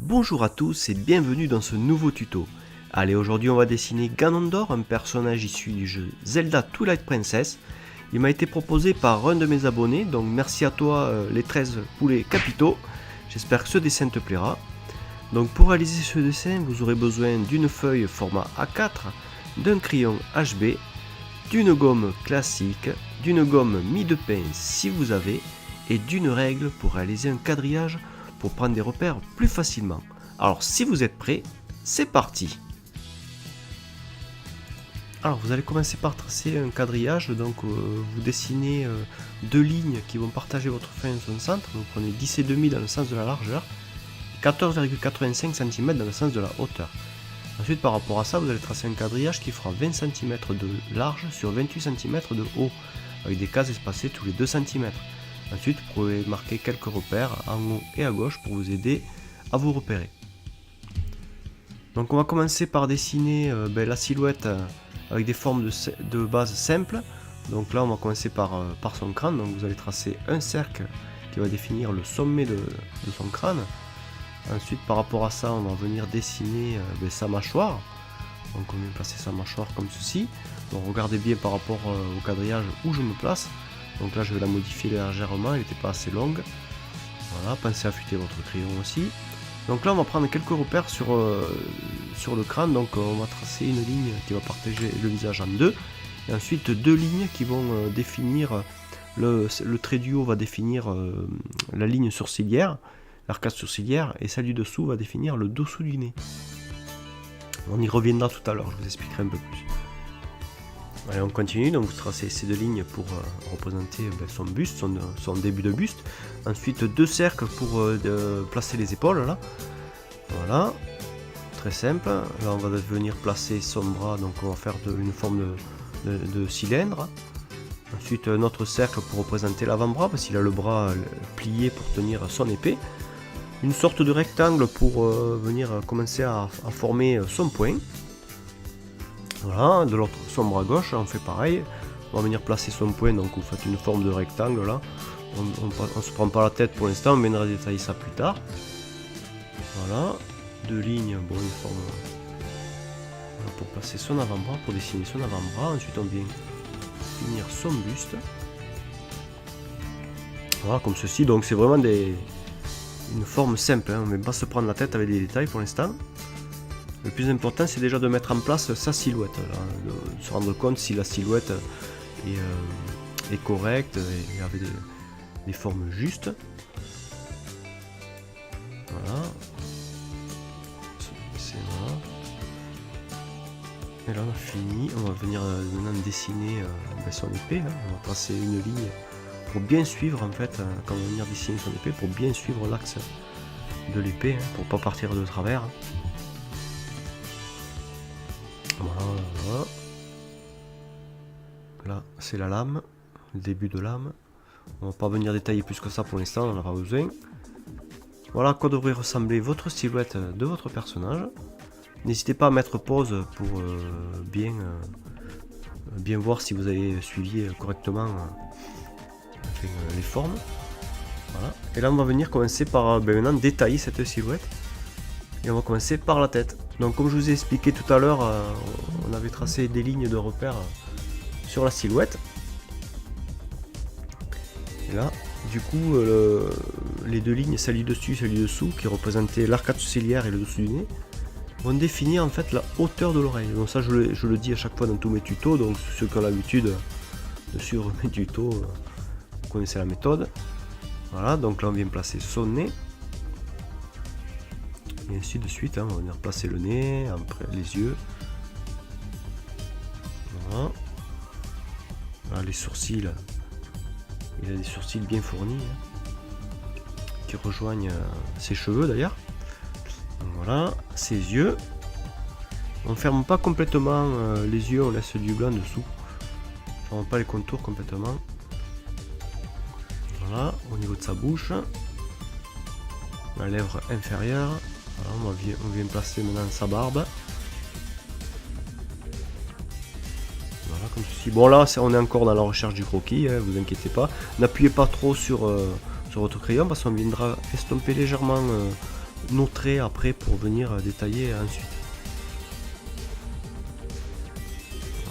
Bonjour à tous et bienvenue dans ce nouveau tuto. Allez, aujourd'hui on va dessiner Ganondorf, un personnage issu du jeu Zelda Twilight Princess. Il m'a été proposé par un de mes abonnés, donc merci à toi les 13 poulets capitaux. J'espère que ce dessin te plaira. Donc pour réaliser ce dessin, vous aurez besoin d'une feuille format A4, d'un crayon HB, d'une gomme classique, d'une gomme mie de pain si vous avez, et d'une règle pour réaliser un quadrillage pour prendre des repères plus facilement. Alors si vous êtes prêts, c'est parti. Alors vous allez commencer par tracer un quadrillage, donc vous dessinez deux lignes qui vont partager votre feuille en son centre, donc prenez 10,5 dans le sens de la largeur, 14,85 cm dans le sens de la hauteur. Ensuite par rapport à ça, vous allez tracer un quadrillage qui fera 20 cm de large sur 28 cm de haut, avec des cases espacées tous les 2 cm. Ensuite, vous pouvez marquer quelques repères en haut et à gauche pour vous aider à vous repérer. Donc on va commencer par dessiner la silhouette avec des formes de base simples. Donc là on va commencer par son crâne. Donc vous allez tracer un cercle qui va définir le sommet de son crâne. Ensuite par rapport à ça on va venir dessiner sa mâchoire. Donc on vient placer sa mâchoire comme ceci. Donc regardez bien par rapport au quadrillage où je me place. Donc là je vais la modifier légèrement, elle n'était pas assez longue. Voilà, pensez à affûter votre crayon aussi. Donc là on va prendre quelques repères sur le crâne. Donc on va tracer une ligne qui va partager le visage en deux. Et ensuite deux lignes qui vont définir, le trait du haut va définir la ligne sourcilière, l'arcade sourcilière, et celle du dessous va définir le dessous du nez. On y reviendra tout à l'heure, je vous expliquerai un peu plus. Allez, on continue, donc vous tracez ces deux lignes pour représenter son buste, son début de buste. Ensuite deux cercles pour placer les épaules là. Voilà, très simple. Là on va venir placer son bras, donc on va faire une forme de cylindre. Ensuite un autre cercle pour représenter l'avant-bras, parce qu'il a le bras plié pour tenir son épée. Une sorte de rectangle pour venir commencer à former son poing. Voilà, de l'autre, son bras gauche, on fait pareil. On va venir placer son poing, donc vous faites une forme de rectangle là. On se prend pas la tête pour l'instant, on viendra détailler ça plus tard. Voilà, deux lignes, bon, une forme voilà, pour placer son avant-bras, pour dessiner son avant-bras. Ensuite on vient finir son buste. Voilà, comme ceci, donc c'est vraiment une forme simple, hein. On ne va pas se prendre la tête avec des détails pour l'instant. Le plus important c'est déjà de mettre en place sa silhouette, là, de se rendre compte si la silhouette est correcte et avec des formes justes. Voilà. Voilà. Et là on a fini, on va venir maintenant dessiner son épée, hein. On va tracer une ligne pour bien suivre en fait, quand on va venir dessiner son épée, pour bien suivre l'axe de l'épée, hein, pour pas partir de travers. Voilà. Là c'est la lame, le début de lame. On va pas venir détailler plus que ça pour l'instant, on n'en a pas besoin. Voilà à quoi devrait ressembler votre silhouette de votre personnage. N'hésitez pas à mettre pause pour bien voir si vous avez suivi correctement les formes. Voilà. Et là on va venir commencer par maintenant détailler cette silhouette. Et on va commencer par la tête. Donc comme je vous ai expliqué tout à l'heure, on avait tracé des lignes de repère sur la silhouette. Et là, du coup, les deux lignes, celle du dessus et celle du dessous, qui représentaient l'arcade sourcilière et le dessous du nez, vont définir en fait la hauteur de l'oreille. Donc ça je le dis à chaque fois dans tous mes tutos, donc ceux qui ont l'habitude de suivre mes tutos, vous connaissez la méthode. Voilà, donc là on vient placer son nez. Et ainsi de suite, hein, on va venir placer le nez, après les yeux. Voilà. Voilà les sourcils. Il a des sourcils bien fournis, hein, qui rejoignent ses cheveux d'ailleurs. Voilà, ses yeux. On ne ferme pas complètement les yeux, on laisse du blanc dessous. On ne ferme pas les contours complètement. Voilà, au niveau de sa bouche. La lèvre inférieure. Voilà, on vient placer maintenant sa barbe. Voilà, comme ceci. Bon là, on est encore dans la recherche du croquis, hein, vous inquiétez pas. N'appuyez pas trop sur votre crayon parce qu'on viendra estomper légèrement nos traits après pour venir détailler ensuite.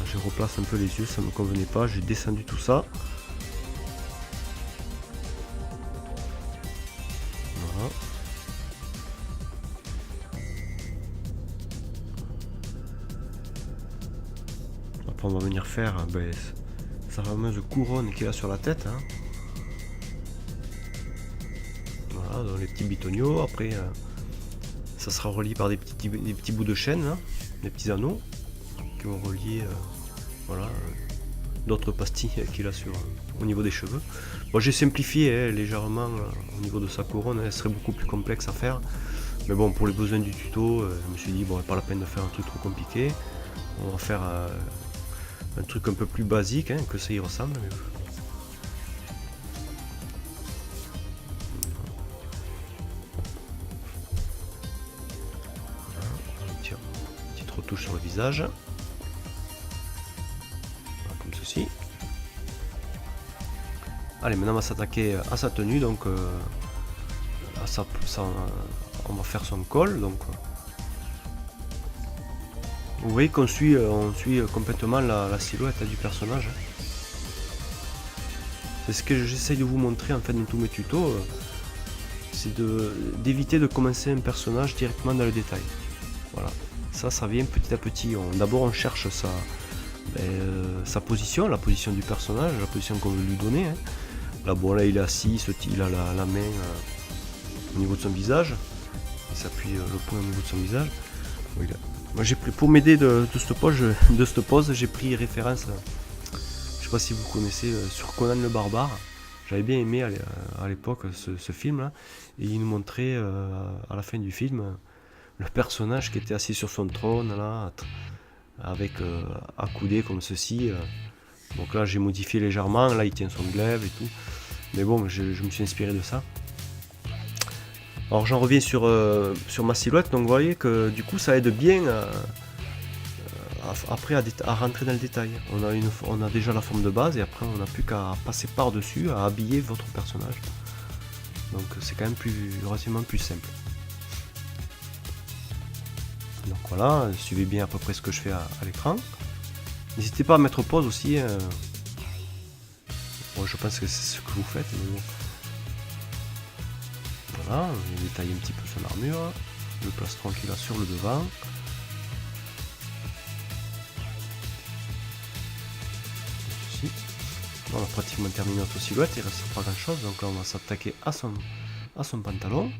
Je replace un peu les yeux, ça me convenait pas, j'ai descendu tout ça. Voilà. Après on va venir faire sa fameuse couronne qu'il a sur la tête. Hein. Voilà, dans les petits bitoniaux. Après ça sera relié par des petits bouts de chaîne, hein, des petits anneaux qui vont relier voilà, d'autres pastilles qu'il a au niveau des cheveux. Bon, j'ai simplifié légèrement au niveau de sa couronne, elle serait beaucoup plus complexe à faire. Mais bon, pour les besoins du tuto, je me suis dit, bon, pas la peine de faire un truc trop compliqué. On va faire un truc un peu plus basique, hein, que ça y ressemble. Mais... Voilà, petite retouche sur le visage. Allez, maintenant on va s'attaquer à sa tenue, donc on va faire son col. Donc, vous voyez qu'on suit, on suit complètement la silhouette du personnage. C'est ce que j'essaye de vous montrer en fait dans tous mes tutos, c'est d'éviter de commencer un personnage directement dans le détail. Voilà, ça vient petit à petit. D'abord on cherche sa position, la position du personnage, la position qu'on veut lui donner. Hein. Là, bon, là il est assis, il a la main au niveau de son visage, il s'appuie le poing au niveau de son visage. Bon, moi j'ai pris, pour m'aider de cette pose, j'ai pris référence, je sais pas si vous connaissez, sur Conan le Barbare. J'avais bien aimé à l'époque ce film là, et il nous montrait à la fin du film le personnage qui était assis sur son trône là, avec accoudé comme ceci. Donc là j'ai modifié légèrement, là il tient son glaive et tout. Mais bon, je me suis inspiré de ça. Alors j'en reviens sur ma silhouette, donc vous voyez que du coup ça aide bien après à rentrer dans le détail. On a déjà la forme de base et après on n'a plus qu'à passer par-dessus, à habiller votre personnage. Donc c'est quand même relativement plus simple. Donc voilà, suivez bien à peu près ce que je fais à l'écran. N'hésitez pas à mettre pause aussi. Bon, je pense que c'est ce que vous faites. Mais bon. Voilà, je détaille un petit peu son armure. Je le place tranquille là sur le devant. Ici. On a pratiquement terminé notre silhouette, il ne reste pas grand chose. Donc là on va s'attaquer à son pantalon.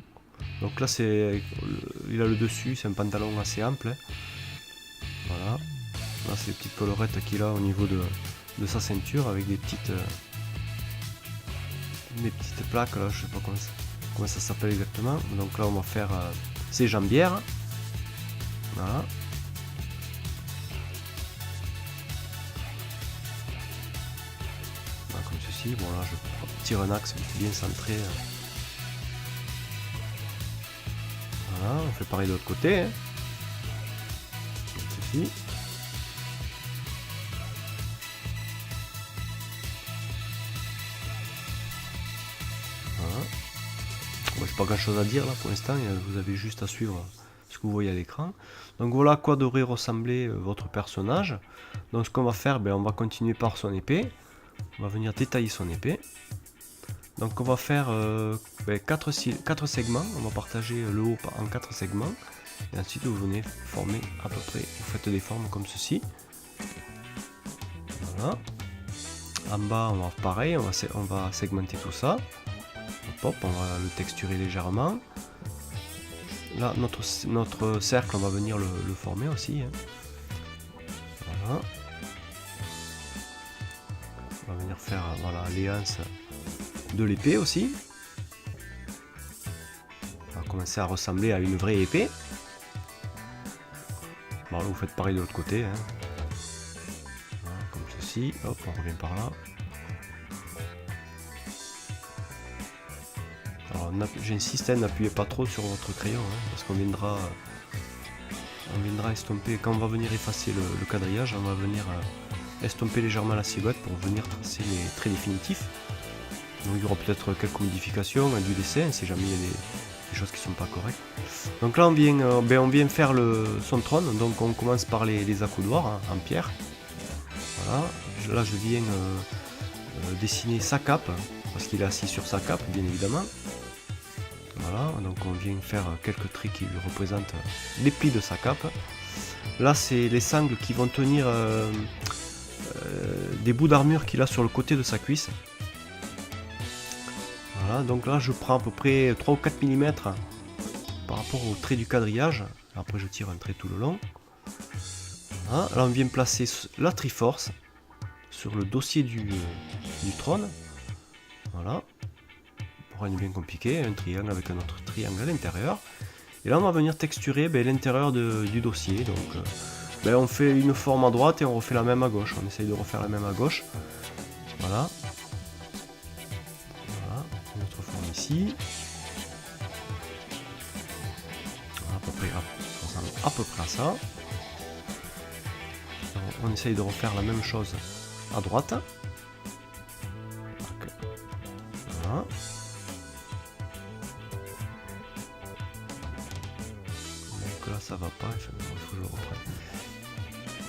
Donc là il a le dessus, c'est un pantalon assez ample. Hein. Voilà. Là c'est les petites collerettes qu'il a au niveau de sa ceinture avec des petites plaques là, je sais pas comment ça s'appelle exactement. Donc là on va faire ses jambières. Voilà. Voilà, comme ceci. Bon là je tire un axe bien centré. Voilà, on fait pareil de l'autre côté. Hein. Comme ceci. Pas grand chose à dire là pour l'instant, vous avez juste à suivre ce que vous voyez à l'écran. Donc voilà à quoi devrait ressembler votre personnage. Donc ce qu'on va faire, on va continuer par son épée. On va venir détailler son épée. Donc on va faire 4 segments, on va partager le haut en 4 segments. Et ensuite vous venez former à peu près, vous faites des formes comme ceci. Voilà. En bas on va pareil, on va segmenter tout ça. Hop, on va le texturer légèrement. Là, notre cercle, on va venir le former aussi. Hein. Voilà. On va venir faire l'alliance de l'épée aussi. On va commencer à ressembler à une vraie épée. Bon, là, vous faites pareil de l'autre côté. Hein. Voilà, comme ceci. Hop, on revient par là. J'insiste, n'appuyez pas trop sur votre crayon, hein, parce qu'on viendra estomper, quand on va venir effacer le quadrillage, on va venir estomper légèrement la silhouette pour venir tracer les traits définitifs. Donc il y aura peut-être quelques modifications du dessin, si jamais il y a des choses qui sont pas correctes. Donc là on vient faire son trône, donc on commence par les accoudoirs en pierre. Voilà, là je viens dessiner sa cape, parce qu'il est assis sur sa cape bien évidemment. Voilà, donc on vient faire quelques traits qui représentent les plis de sa cape. Là c'est les sangles qui vont tenir des bouts d'armure qu'il a sur le côté de sa cuisse. Voilà, donc là je prends à peu près 3 ou 4 mm par rapport au trait du quadrillage. Après je tire un trait tout le long. Voilà, là on vient placer la Triforce sur le dossier du trône. Voilà, pour rien de bien compliqué, un triangle avec un autre triangle à l'intérieur. Et là on va venir texturer l'intérieur du dossier. Donc on fait une forme à droite et on refait la même à gauche. On essaye de refaire la même à gauche. Voilà. Voilà, une autre forme ici. Voilà, ça ressemble à peu près à ça. On essaye de refaire la même chose à droite. Voilà. Donc là ça va pas, il faut que je le reprenne.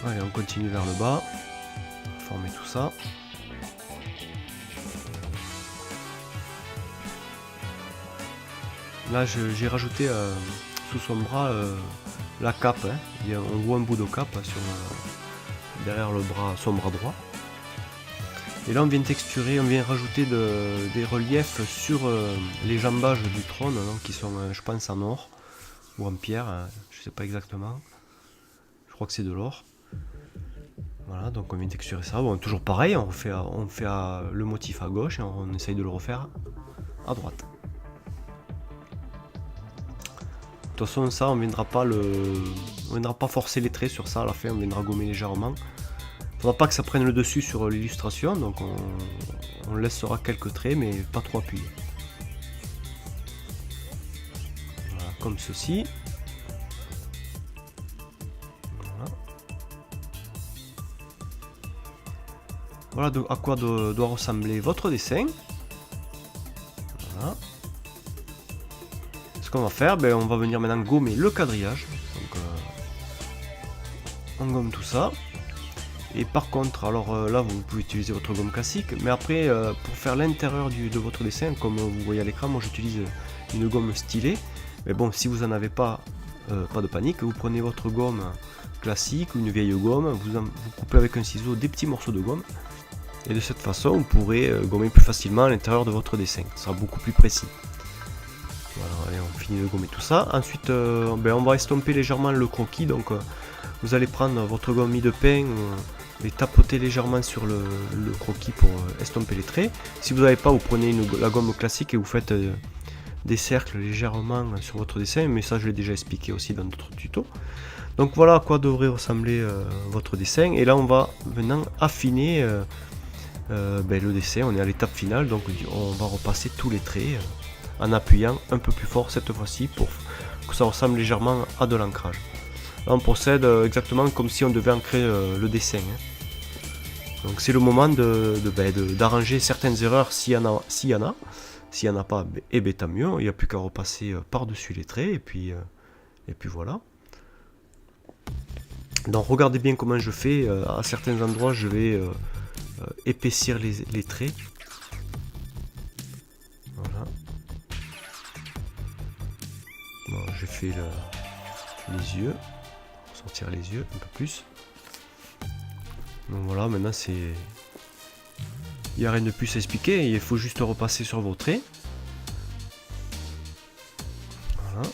Allez, on continue vers le bas. Former tout ça. Là j'ai rajouté sous son bras la cape. On voit un bout de cape derrière son bras droit. Et là on vient texturer, on vient rajouter des reliefs sur les jambages du trône, donc, qui sont je pense en or ou en pierre, je sais pas exactement. Je crois que c'est de l'or. Voilà, donc on vient texturer ça. Bon, toujours pareil, on fait le motif à gauche et on essaye de le refaire à droite. De toute façon ça on viendra pas forcer les traits sur ça, à la fin on viendra gommer légèrement. Faudra pas que ça prenne le dessus sur l'illustration, donc on laissera quelques traits mais pas trop appuyés. Voilà, comme ceci. Voilà à quoi doit ressembler votre dessin. Voilà. Ce qu'on va faire, on va venir maintenant gommer le quadrillage. Donc, on gomme tout ça. Et par contre, alors là vous pouvez utiliser votre gomme classique, mais après pour faire l'intérieur de votre dessin, comme vous voyez à l'écran, moi j'utilise une gomme stylée. Mais bon, si vous n'en avez pas, pas de panique, vous prenez votre gomme classique ou une vieille gomme, vous coupez avec un ciseau des petits morceaux de gomme. Et de cette façon, vous pourrez gommer plus facilement à l'intérieur de votre dessin. Ce sera beaucoup plus précis. Voilà, allez, on finit de gommer tout ça. Ensuite, on va estomper légèrement le croquis. Donc, vous allez prendre votre gomme mie de pain et tapoter légèrement sur le croquis pour estomper les traits. Si vous n'avez pas, vous prenez la gomme classique et vous faites des cercles légèrement sur votre dessin. Mais ça, je l'ai déjà expliqué aussi dans d'autres tutos. Donc voilà à quoi devrait ressembler votre dessin. Et là, on va maintenant affiner le dessin. On est à l'étape finale, donc on va repasser tous les traits en appuyant un peu plus fort cette fois-ci pour que ça ressemble légèrement à de l'ancrage. Là on procède exactement comme si on devait ancrer le dessin. Donc c'est le moment d'arranger certaines erreurs s'il y en a. S'il n'y en a pas, tant mieux, il n'y a plus qu'à repasser par-dessus les traits et puis voilà. Donc regardez bien comment je fais, à certains endroits je vais épaissir les traits. Voilà. Bon, j'ai fait les yeux, sortir les yeux un peu plus. Donc voilà, maintenant c'est... Il n'y a rien de plus à expliquer, il faut juste repasser sur vos traits. Voilà.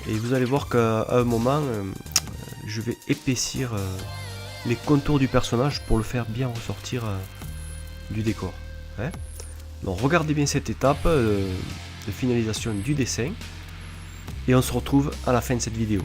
Et vous allez voir qu'à un moment, je vais épaissir les contours du personnage pour le faire bien ressortir du décor. Hein. Donc regardez bien cette étape de finalisation du dessin. Et on se retrouve à la fin de cette vidéo.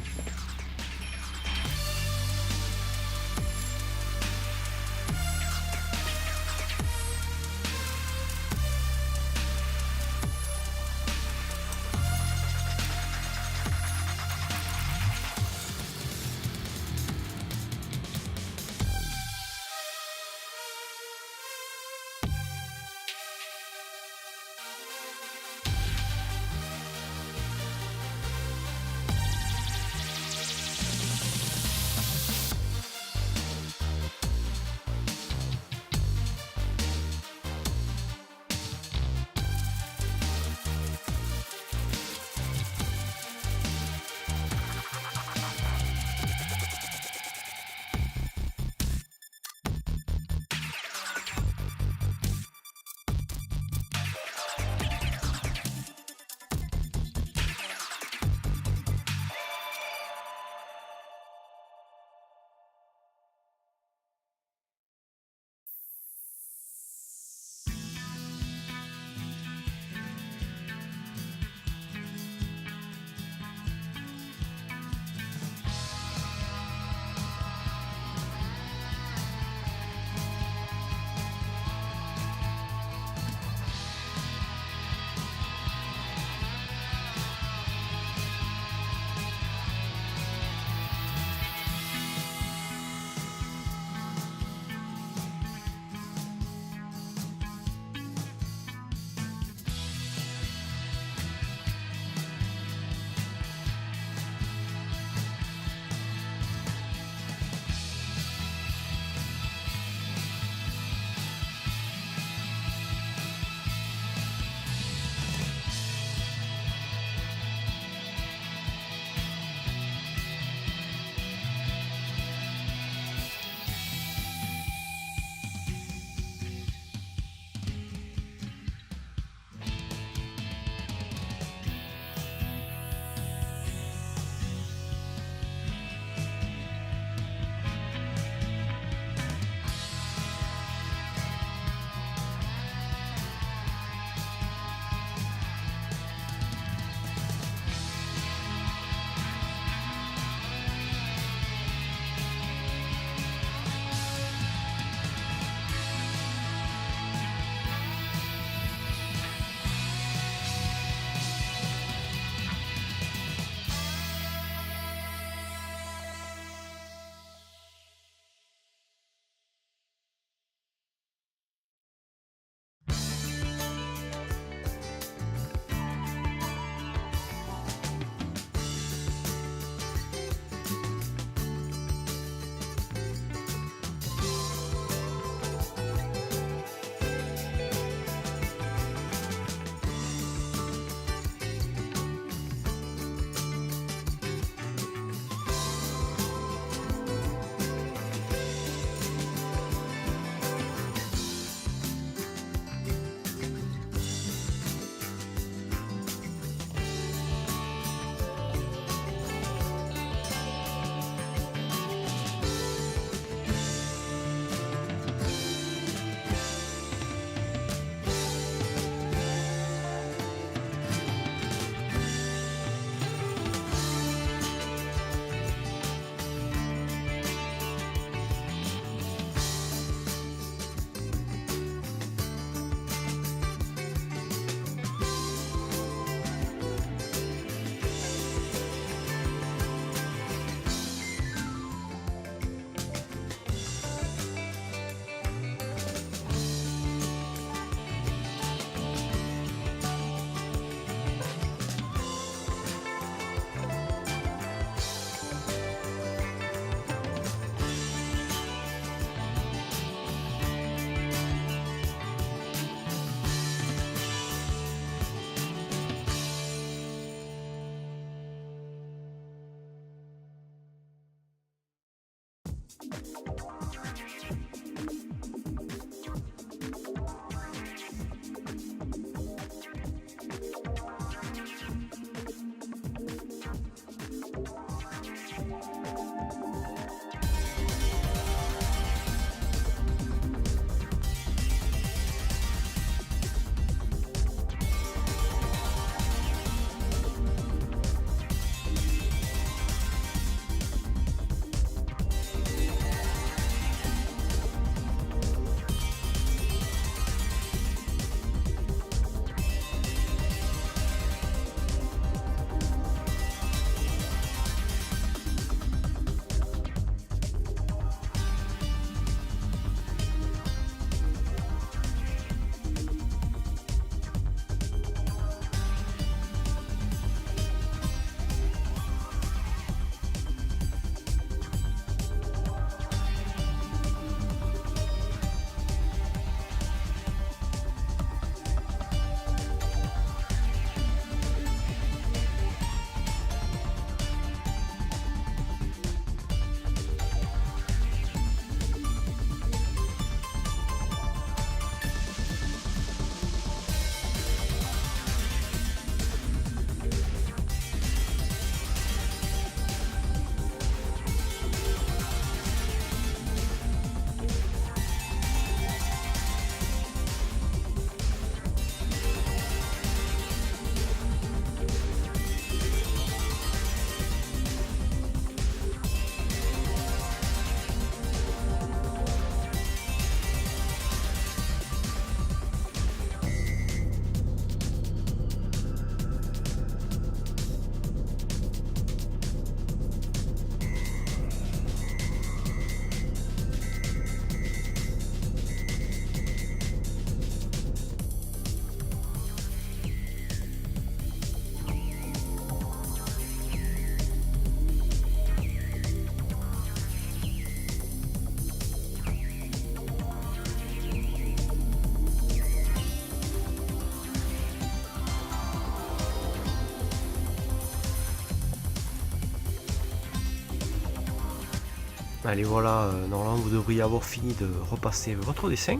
Allez voilà, normalement vous devriez avoir fini de repasser votre dessin.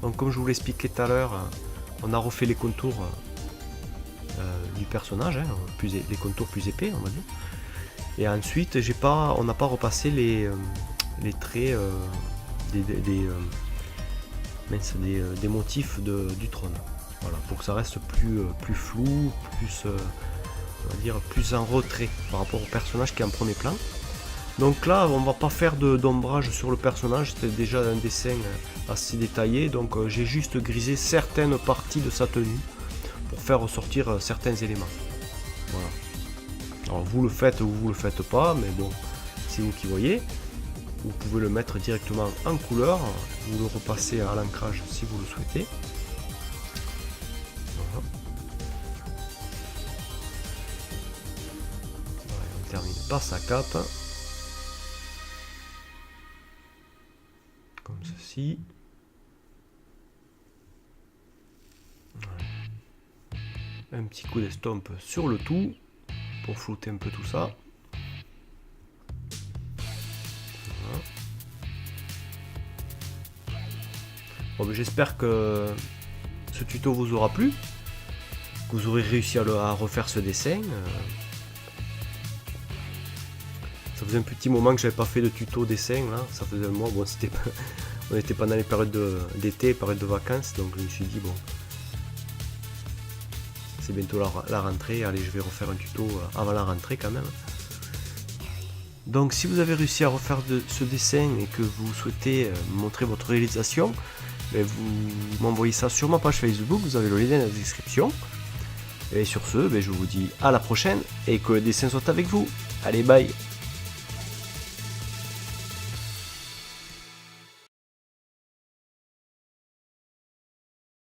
Donc comme je vous l'expliquais tout à l'heure, on a refait les contours du personnage, hein, les contours plus épais on va dire. Et ensuite on n'a pas repassé les traits des motifs du trône. Voilà, pour que ça reste plus flou, plus, on va dire, plus en retrait par rapport au personnage qui est en premier plan. Donc là on va pas faire d'ombrage sur le personnage, c'était déjà un dessin assez détaillé, donc j'ai juste grisé certaines parties de sa tenue pour faire ressortir certains éléments. Voilà. Alors vous le faites ou vous le faites pas, mais bon, c'est vous qui voyez. Vous pouvez le mettre directement en couleur, vous le repassez à l'ancrage si vous le souhaitez. Voilà. Voilà, on termine par sa cape. Comme ceci. Voilà. Un petit coup d'estompe sur le tout pour flouter un peu tout ça. Voilà. Bon, ben, j'espère que ce tuto vous aura plu, que vous aurez réussi à refaire ce dessin. Ça faisait un petit moment que j'avais pas fait de tuto dessin là. Ça faisait un mois, bon, on était pendant les périodes d'été, période de vacances, donc je me suis dit bon, c'est bientôt la rentrée, allez je vais refaire un tuto avant la rentrée quand même. Donc si vous avez réussi à refaire ce dessin et que vous souhaitez montrer votre réalisation, ben, vous m'envoyez ça sur ma page Facebook, vous avez le lien dans la description. Et sur ce, ben, je vous dis à la prochaine et que le dessin soit avec vous. Allez, bye!